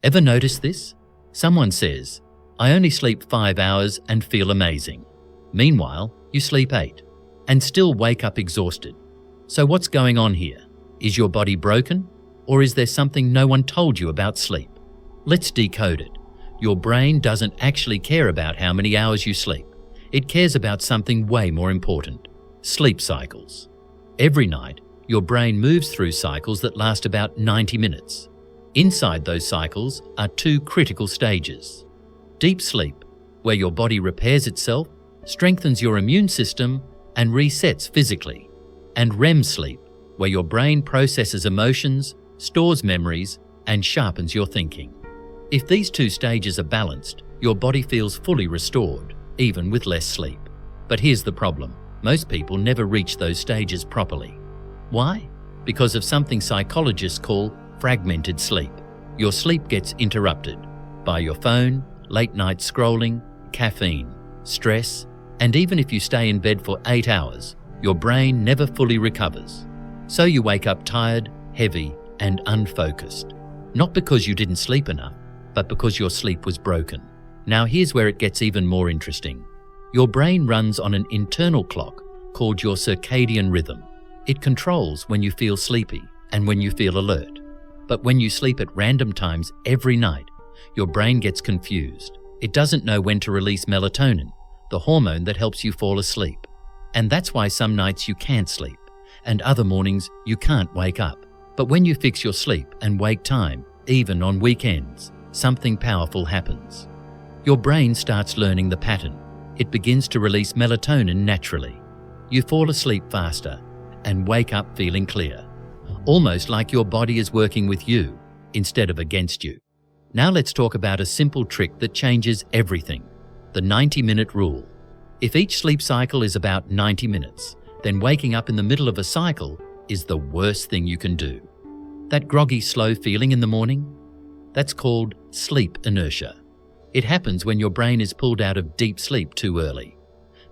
Ever notice this? Someone says, "I only sleep 5 hours and feel amazing." Meanwhile, you sleep 8 and still wake up exhausted. So what's going on here? Is your body broken? Or is there something no one told you about sleep? Let's decode it. Your brain doesn't actually care about how many hours you sleep. It cares about something way more important: sleep cycles. Every night, your brain moves through cycles that last about 90 minutes. Inside those cycles are 2 critical stages: deep sleep, where your body repairs itself, strengthens your immune system, and resets physically, and REM sleep, where your brain processes emotions, stores memories, and sharpens your thinking. If these 2 stages are balanced, your body feels fully restored, even with less sleep. But here's the problem: most people never reach those stages properly. Why? Because of something psychologists call fragmented sleep. Your sleep gets interrupted by your phone, late night scrolling, caffeine, stress, and even if you stay in bed for 8 hours, your brain never fully recovers. So you wake up tired, heavy, and unfocused. Not because you didn't sleep enough, but because your sleep was broken. Now here's where it gets even more interesting. Your brain runs on an internal clock called your circadian rhythm. It controls when you feel sleepy and when you feel alert. But when you sleep at random times every night, your brain gets confused. It doesn't know when to release melatonin, the hormone that helps you fall asleep. And that's why some nights you can't sleep, and other mornings you can't wake up. But when you fix your sleep and wake time, even on weekends, something powerful happens. Your brain starts learning the pattern. It begins to release melatonin naturally. You fall asleep faster and wake up feeling clear, almost like your body is working with you instead of against you. Now let's talk about a simple trick that changes everything: the 90-minute rule. If each sleep cycle is about 90 minutes, then waking up in the middle of a cycle is the worst thing you can do. That groggy, slow feeling in the morning? That's called sleep inertia. It happens when your brain is pulled out of deep sleep too early.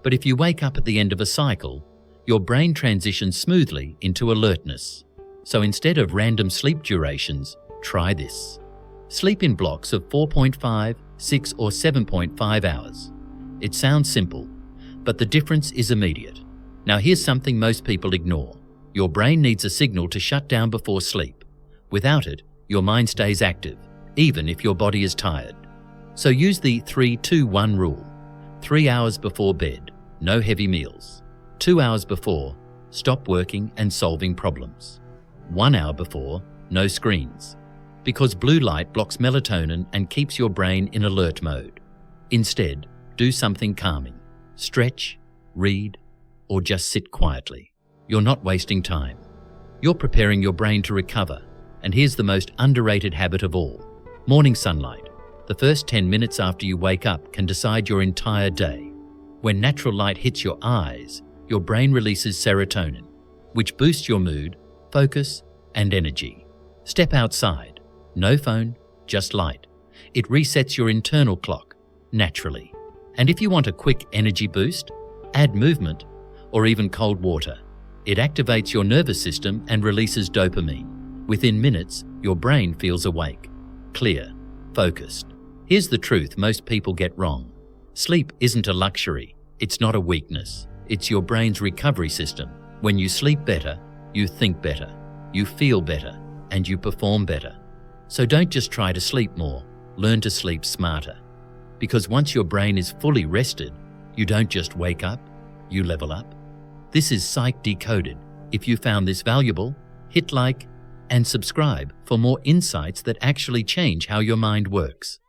But if you wake up at the end of a cycle, your brain transitions smoothly into alertness. So instead of random sleep durations, try this. Sleep in blocks of 4.5, 6 or 7.5 hours. It sounds simple, but the difference is immediate. Now here's something most people ignore. Your brain needs a signal to shut down before sleep. Without it, your mind stays active, even if your body is tired. So use the 3-2-1 rule. 3 hours before bed, no heavy meals. 2 hours before, stop working and solving problems. 1 hour before, no screens. Because blue light blocks melatonin and keeps your brain in alert mode. Instead, do something calming. Stretch, read, or just sit quietly. You're not wasting time. You're preparing your brain to recover. And here's the most underrated habit of all: morning sunlight. The first 10 minutes after you wake up can decide your entire day. When natural light hits your eyes, your brain releases serotonin, which boosts your mood, focus, and energy. Step outside. No phone, just light. It resets your internal clock, naturally. And if you want a quick energy boost, add movement or even cold water. It activates your nervous system and releases dopamine. Within minutes, your brain feels awake, clear, focused. Here's the truth most people get wrong. Sleep isn't a luxury. It's not a weakness. It's your brain's recovery system. When you sleep better, you think better, you feel better, and you perform better. So don't just try to sleep more, learn to sleep smarter. Because once your brain is fully rested, you don't just wake up, you level up. This is Psych Decoded. If you found this valuable, hit like and subscribe for more insights that actually change how your mind works.